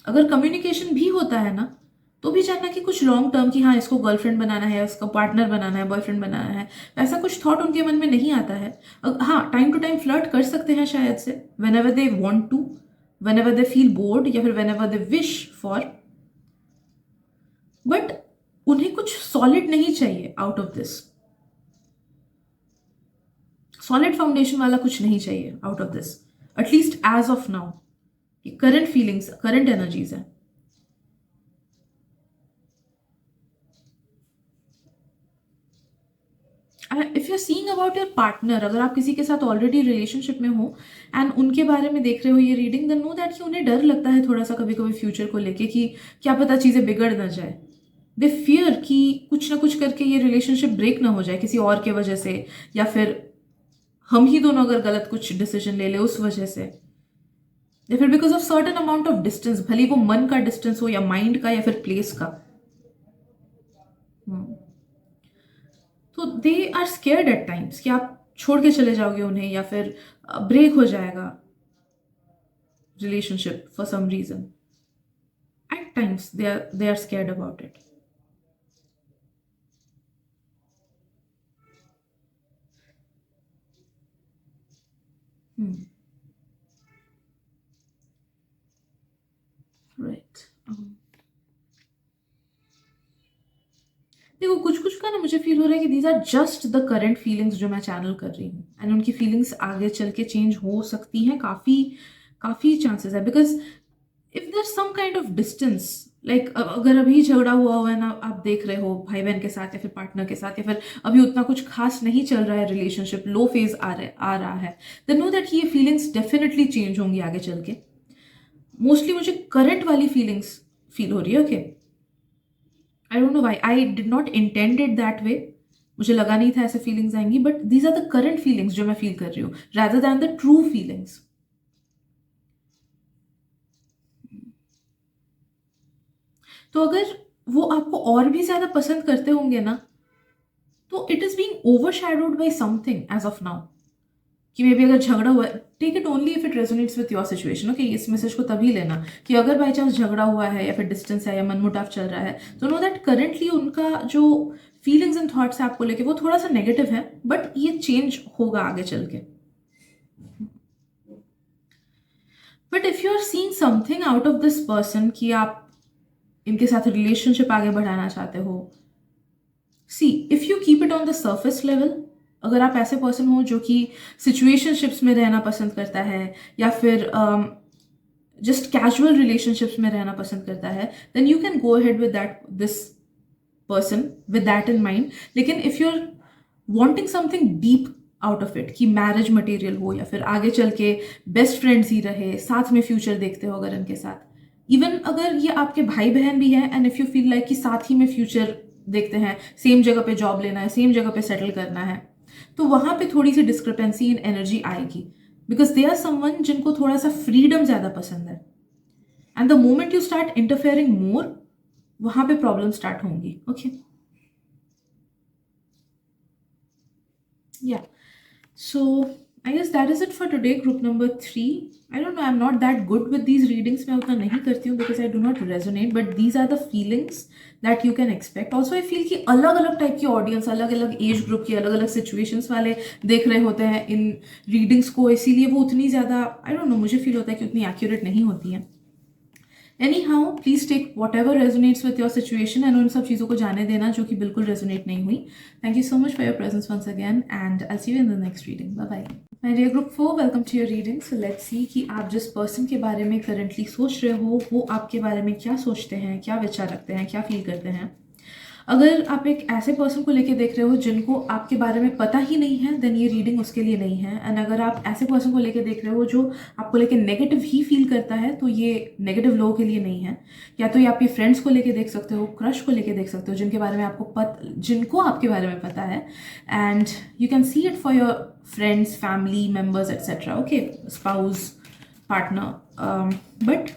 अगर कम्युनिकेशन भी होता है ना, तो भी जानना कि कुछ लॉन्ग टर्म की, हाँ इसको गर्लफ्रेंड बनाना है, इसको पार्टनर बनाना है, बॉयफ्रेंड बनाना है, ऐसा कुछ थॉट उनके मन में नहीं आता है। हाँ, टाइम टू टाइम फ्लर्ट कर सकते हैं शायद से, whenever they want to, whenever they feel bored, या फिर whenever they wish for, but उन्हें कुछ सॉलिड नहीं चाहिए out of this. Solid foundation वाला कुछ नहीं चाहिए out of this, at least as of now. Current feelings, current energies है। If you seeing about your partner, अगर आप किसी के साथ ऑलरेडी रिलेशनशिप में हो एंड उनके बारे में देख रहे हो ये रीडिंग, देन नो दैट कि उन्हें डर लगता है थोड़ा सा कभी कभी फ्यूचर को लेके, कि क्या पता चीजें बिगड़ ना जाए। दे फियर कि कुछ ना कुछ करके ये रिलेशनशिप ब्रेक ना हो जाए किसी और के वजह से, या फिर हम ही दोनों अगर गलत कुछ डिसीजन ले ले उस वजह से, या फिर because of certain amount of distance, भले वो मन का डिस्टेंस हो या माइंड का या फिर प्लेस का। तो they are scared at times कि आप छोड़ के चले जाओगे उन्हें, या फिर ब्रेक हो जाएगा relationship for some reason. At times they are scared about it. Right. देखो, कुछ कुछ का ना मुझे फील हो रहा है कि these are just the current feelings जो मैं चैनल कर रही हूँ, एंड उनकी फीलिंग्स आगे चल के चेंज हो सकती हैं, काफ़ी काफ़ी चांसेस है। Because if there some kind of distance, like अगर अभी झगड़ा हुआ है ना, आप देख रहे हो भाई बहन के साथ या फिर पार्टनर के साथ, या फिर अभी उतना कुछ खास नहीं चल रहा है, रिलेशनशिप लो फेज आ रहा है, देन नो दैट ये फीलिंग्स डेफिनेटली चेंज होंगी आगे चल के। मोस्टली मुझे करंट वाली फीलिंग्स फील हो रही है। Okay, I don't know why, I did not intend it that way, मुझे लगा नहीं था ऐसे फीलिंग्स आएंगी, but these are the current feelings जो मैं फील कर रही हूँ, rather than the true feelings. तो अगर वो आपको और भी ज्यादा पसंद करते होंगे ना, तो it is being overshadowed by something as of now. कि मे बी अगर झगड़ा हुआ है, take it only if it resonates with your situation. Okay, इस मैसेज को तभी लेना कि अगर बाई चांस झगड़ा हुआ है, या फिर डिस्टेंस है, या मनमुटाव चल रहा है, तो नो दैट करेंटली उनका जो फीलिंग्स एंड थॉट्स है आपको लेके, वो थोड़ा सा नेगेटिव है, बट ये चेंज होगा आगे चल के। But if you are seeing something out of this person, कि आप इनके साथ रिलेशनशिप आगे बढ़ाना चाहते हो, see if you keep it on the surface level, अगर आप ऐसे पर्सन हो जो कि सिचुएशनशिप्स में रहना पसंद करता है, या फिर जस्ट कैजुअल रिलेशनशिप्स में रहना पसंद करता है, then you can go ahead with that this person with that in mind. लेकिन if you are wanting something deep out of it, कि मैरिज मटेरियल हो, या फिर आगे चल के बेस्ट फ्रेंड्स ही रहे, साथ में फ्यूचर देखते हो अगर इनके साथ, इवन अगर ये आपके भाई बहन भी हैं, and if you feel like कि साथ ही में फ्यूचर देखते हैं, सेम जगह पे जॉब लेना है, सेम जगह पे सेटल करना है, तो वहां पे थोड़ी सी डिस्क्रिपेंसी इन एनर्जी आएगी, बिकॉज दे आर समवन जिनको थोड़ा सा फ्रीडम ज्यादा पसंद है, and the moment you start interfering more, वहां पे प्रॉब्लम स्टार्ट होंगी। ओके, या सो I guess that is it for today, group number 3. I don't know, I'm not that good with these readings. मैं उतना नहीं करती हूँ because I do not resonate, but these are the feelings that you can expect. Also, I feel कि अलग अलग type की audience, अलग अलग एज ग्रुप की, अलग अलग सिचुएशंस वाले देख रहे होते हैं इन रीडिंग्स को, इसीलिए वो उतनी ज़्यादा, आई डोंट नो, मुझे फील होता है कि उतनी एक्यूरेट नहीं होती हैं। Anyhow, please take whatever resonates with your situation, and उन सब चीज़ों को जाने देना जो कि बिल्कुल resonate नहीं हुई। Thank you so much for your presence once again, and I'll see you in the next reading. Bye bye. My dear group 4, welcome to your reading. So let's see कि आप जिस पर्सन के बारे में currently सोच रहे हो, वो आपके बारे में क्या सोचते हैं, क्या विचार रखते हैं, क्या फील करते हैं। अगर आप एक ऐसे पर्सन को लेके देख रहे हो जिनको आपके बारे में पता ही नहीं है, देन ये रीडिंग उसके लिए नहीं है। एंड अगर आप ऐसे पर्सन को लेके देख रहे हो जो आपको लेके नेगेटिव ही फील करता है, तो ये नेगेटिव लोगों के लिए नहीं है। या तो ये आपके फ्रेंड्स को लेके देख सकते हो, क्रश को लेके देख सकते हो, जिनके बारे में जिनको आपके बारे में पता है, and you can see it for your friends, family members etcetera. Okay, spouse, partner, but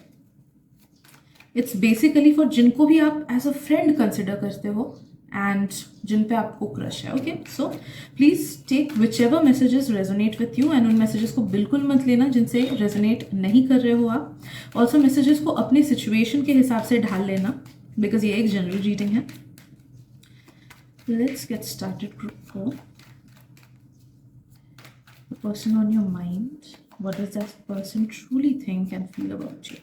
it's basically for जिनको भी आप एज अ फ्रेंड कंसिडर करते हो, एंड जिन पे आपको क्रश है. Okay, so please take whichever messages resonate with you, and उन messages को बिल्कुल मत लेना जिनसे रेजोनेट नहीं कर रहे हो आप. ऑल्सो मैसेजेस को अपनी सिचुएशन के हिसाब से ढाल लेना, बिकॉज ये एक जनरल रीडिंग है. Let's get started. Group 4. The person on your mind, what does that person truly think and feel about you?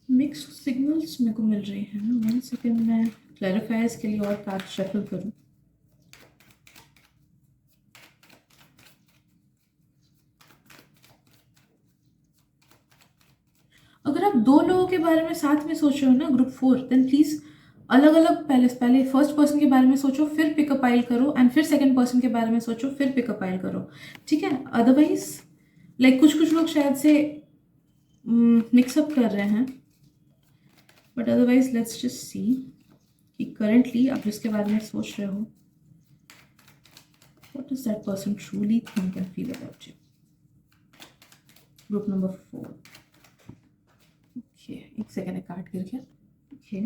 Mixed signals मेरे को मिल रहे हैं. 1 सेकेंड, मैं क्लैरिफायर्स के लिए और कार्ड शफल करूं. अगर आप 2 लोगों के बारे में साथ में सोच रहे हो ना, ग्रुप 4, देन प्लीज़ अलग अलग पहले फर्स्ट पर्सन के बारे में सोचो, फिर पिकअप आइल करो, एंड फिर सेकंड पर्सन के बारे में सोचो, फिर पिकअप आइल करो. ठीक है? अदरवाइज लाइक कुछ लोग शायद से मिक्सअप कर रहे हैं, but otherwise let's just see कि करंटली आप जिसके बारे में सोच रहे हो, what does that person truly think and feel about you. Group number 4. Okay, एक सेकेंड, एक कार्ड गिर गया. Okay,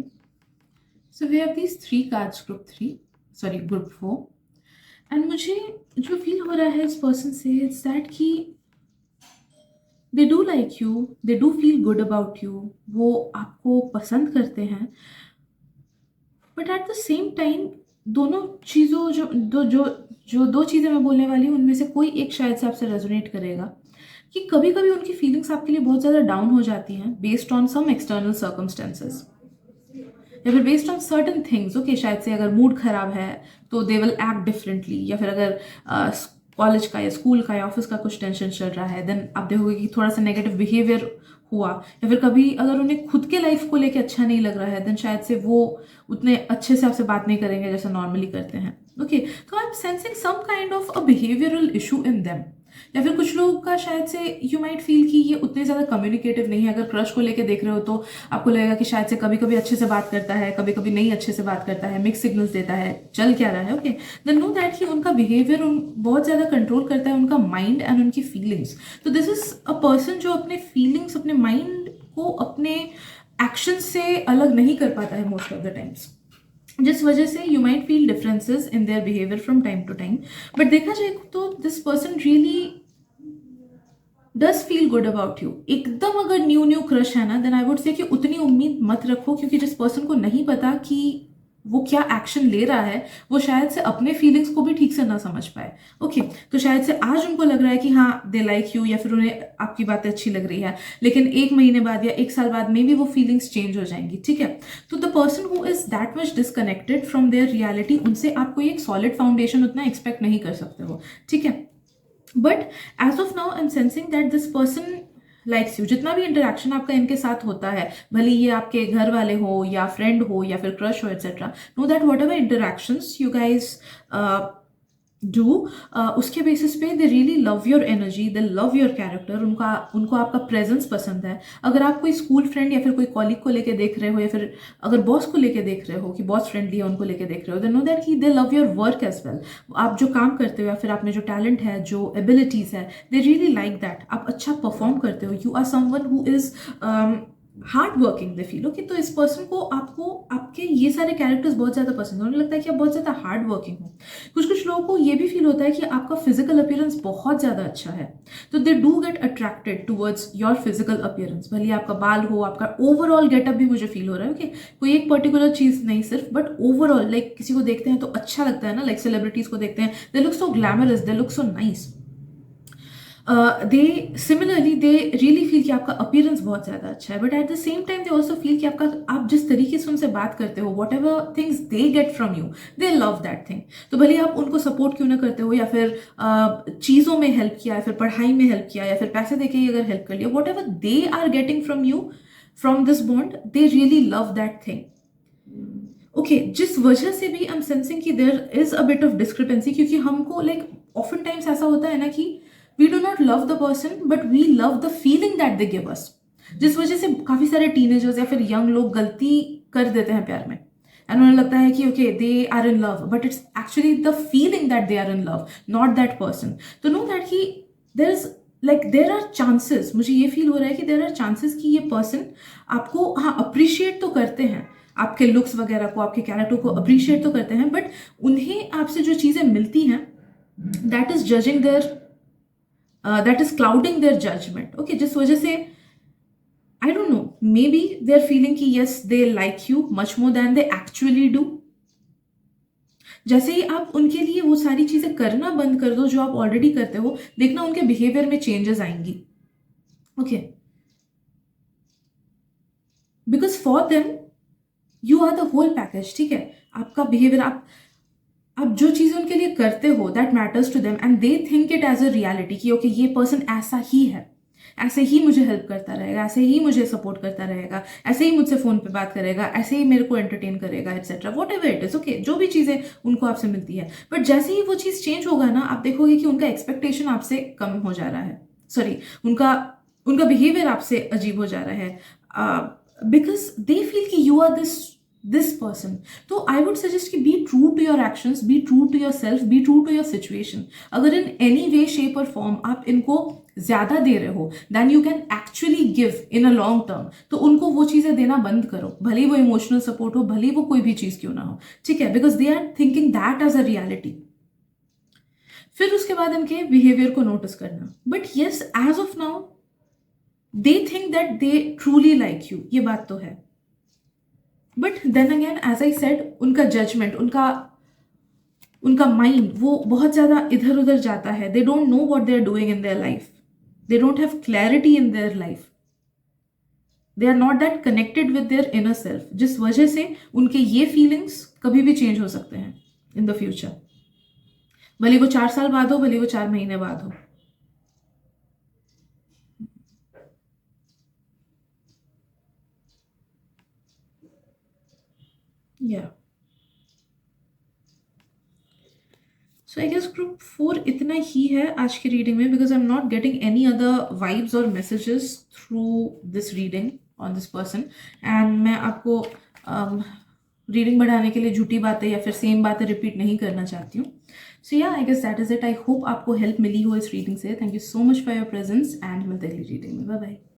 so we have these 3 cards, group 4. And मुझे जो फील हो रहा है इस पर्सन से, इट्स दैट कि they do like you, they do feel good about you, वो आपको पसंद करते हैं. But at the same time दोनों चीज़ों जो 2 चीज़ें मैं बोलने वाली हूँ, उनमें से कोई एक शायद से आपसे रेजोनेट करेगा कि कभी कभी उनकी फीलिंग्स आपके लिए बहुत ज़्यादा डाउन हो जाती हैं based on some external circumstances, या फिर based on certain things. Okay, शायद से अगर मूड खराब है तो दे विल एक्ट डिफरेंटली, या फिर अगर कॉलेज का या स्कूल का या ऑफिस का कुछ टेंशन चल रहा है, देन आप देखोगे कि थोड़ा सा नेगेटिव बिहेवियर हुआ. या फिर कभी अगर उन्हें खुद के लाइफ को लेके अच्छा नहीं लग रहा है, देन शायद से वो उतने अच्छे से आपसे बात नहीं करेंगे जैसे नॉर्मली करते हैं. ओके, तो I am sensing some kind of a behavioural issue in them. या फिर कुछ लोगों का शायद से यू माइट फील कि ये उतने ज़्यादा कम्युनिकेटिव नहीं है. अगर क्रश को लेके देख रहे हो तो आपको लगेगा कि शायद से कभी कभी अच्छे से बात करता है, कभी कभी नहीं अच्छे से बात करता है, मिक्स सिग्नल्स देता है, चल क्या रहा है. ओके, देन नो दैट कि उनका बिहेवियर बहुत ज़्यादा कंट्रोल करता है उनका माइंड एंड उनकी फीलिंग्स. तो दिस इज अ पर्सन जो अपने फीलिंग्स, अपने माइंड को अपने एक्शन से अलग नहीं कर पाता है मोस्ट ऑफ द टाइम्स, जिस वजह से you might feel differences in their behaviour from time to time. But देखा जाए तो this person really does feel good about you. एकदम अगर न्यू क्रश है ना, देन आई वुड से कि उतनी उम्मीद मत रखो, क्योंकि जिस पर्सन को नहीं पता कि वो क्या एक्शन ले रहा है, वो शायद से अपने फीलिंग्स को भी ठीक से ना समझ पाए. ओके, तो शायद से आज उनको लग रहा है कि हाँ दे लाइक यू, या फिर उन्हें आपकी बातें अच्छी लग रही है, लेकिन 1 महीने बाद या 1 साल बाद में भी वो फीलिंग्स चेंज हो जाएंगी. ठीक है? तो the person who is that much disconnected from their reality, उनसे आप कोई एक सॉलिड फाउंडेशन उतना एक्सपेक्ट नहीं कर सकते हो. ठीक है? But as of now I am sensing that this person likes you. जितना भी इंटरेक्शन आपका इनके साथ होता है, भले ये आपके घर वाले हो या फ्रेंड हो या फिर क्रश हो etcetera, know that what ever interactions you guys do, उसके बेसिस पे दे really love your energy, they love your character. उनको आपका प्रेजेंस पसंद है. अगर आप कोई स्कूल फ्रेंड या फिर कोई कॉलीग को लेके देख रहे हो, या फिर अगर बॉस को लेके देख रहे हो कि बॉस फ्रेंडली है, उनको लेके देख रहे हो, दे नो दैट कि they love your work as well. आप जो काम करते हो या फिर आप में जो टैलेंट है, जो एबिलिटीज है, दे रियली लाइक दैट. आप अच्छा परफॉर्म करते हो, you are someone who is hard working, they feel. Okay, तो इस पर्सन को आपको आपके ये सारे कैरेक्टर्स बहुत ज़्यादा पसंद है. उन्हें लगता है कि आप बहुत ज़्यादा हार्ड वर्किंग हो. कुछ लोगों को ये भी फील होता है कि आपका फिजिकल अपीयरेंस बहुत ज़्यादा अच्छा है, तो they do get attracted towards your physical appearance. भले आपका बाल हो, आपका ओवरऑल गेटअप भी मुझे फील हो रहा है. ओके, कोई एक पर्टिकुलर चीज़ नहीं सिर्फ, बट ओवरऑल लाइक किसी को देखते हैं तो अच्छा लगता है ना, लाइक सेलिब्रिटीज को देखते हैं, they look so glamorous, they look so nice. They similarly they really feel कि आपका अपीयरेंस बहुत ज़्यादा अच्छा है. But at the same time they also feel कि आप जिस तरीके से उनसे बात करते हो, what ever things they get from you, they love that thing. तो भले आप उनको सपोर्ट क्यों ना करते हो, या फिर चीज़ों में हेल्प किया, या फिर पढ़ाई में हेल्प किया, या फिर पैसे देके अगर हेल्प कर लिया, whatever they are getting from you, from this bond, they really love that thing. Okay जिस वजह से भी आई एम सेंसिंग कि there is a bit of discrepancy, क्योंकि हमको लाइक ऑफन टाइम्स ऐसा होता है ना कि we do not love the person but we love the feeling that they give us, जिस वजह से काफी सारे टीनेजर्स या फिर यंग लोग गलती कर देते हैं प्यार में, एंड उन्हें लगता है कि okay they are in love but it's actually the feeling that they are in love, not that person. तो नो दैट कि there is like there are chances, मुझे ये फील हो रहा है कि देर आर चांसेस कि ये पर्सन आपको हाँ अप्रिशिएट तो करते हैं, आपके लुक्स वगैरह को, आपके कैरेक्टर को अप्रिशिएट तो करते हैं, बट उन्हें आपसे जो चीजें मिलती हैं that is judging their, that is clouding their judgement. Okay जिस वजह से I don't know, maybe they are feeling कि yes they like you much more than they actually do. जैसे ही आप उनके लिए वो सारी चीजें करना बंद कर दो जो आप ऑलरेडी करते हो, देखना उनके बिहेवियर में चेंजेस आएंगी। Okay because for them you are the whole package, ठीक है। आपका बिहेवियर, आप जो चीजें उनके लिए करते हो that matters to them and they think it as a reality कि ओके ये पर्सन ऐसा ही है, ऐसे ही मुझे हेल्प करता रहेगा, ऐसे ही मुझे सपोर्ट करता रहेगा, ऐसे ही मुझसे फोन पे बात करेगा, ऐसे ही मेरे को एंटरटेन करेगा etcetera what ever it is. Okay जो भी चीजें उनको आपसे मिलती है, बट जैसे ही वो चीज चेंज होगा ना, आप देखोगे कि उनका एक्सपेक्टेशन आपसे कम हो जा रहा है, सॉरी उनका उनका बिहेवियर आपसे अजीब हो जा रहा है, बिकॉज दे फील कि यू आर दिस पर्सन। तो आई वुड सजेस्ट कि be true to your actions, be true to your self, be true to your situation. अगर इन एनी वे शेप और फॉर्म आप इनको ज्यादा दे रहे हो then you can actually give in a long term, तो उनको वो चीजें देना बंद करो, भले वो इमोशनल सपोर्ट हो, भले वो कोई भी चीज क्यों ना हो, ठीक है, because they are thinking that as a reality. फिर उसके बाद इनके बिहेवियर को नोटिस करना, but yes as of now they think that they truly like you, ये बात तो है, but then again as I said उनका जजमेंट, उनका उनका माइंड वो बहुत ज्यादा इधर उधर जाता है, they don't know what they are doing in their life, they don't have clarity in their life, they are not that connected with their inner self, जिस वजह से उनके ये फीलिंग्स कभी भी चेंज हो सकते हैं इन द फ्यूचर, भले वो 4 साल बाद हो, भले वो 4 महीने बाद हो। या सो आई गेस ग्रुप 4 इतना ही है आज की रीडिंग में, because I am not getting any other vibes और messages through this reading on this person, and मैं आपको रीडिंग बढ़ाने के लिए झूठी बातें या फिर सेम बातें रिपीट नहीं करना चाहती हूँ। So yeah I guess that is it. I hope आपको हेल्प मिली हो इस रीडिंग से। Thank you so much for your presence and मिलते अगली रीडिंग में। Bye bye.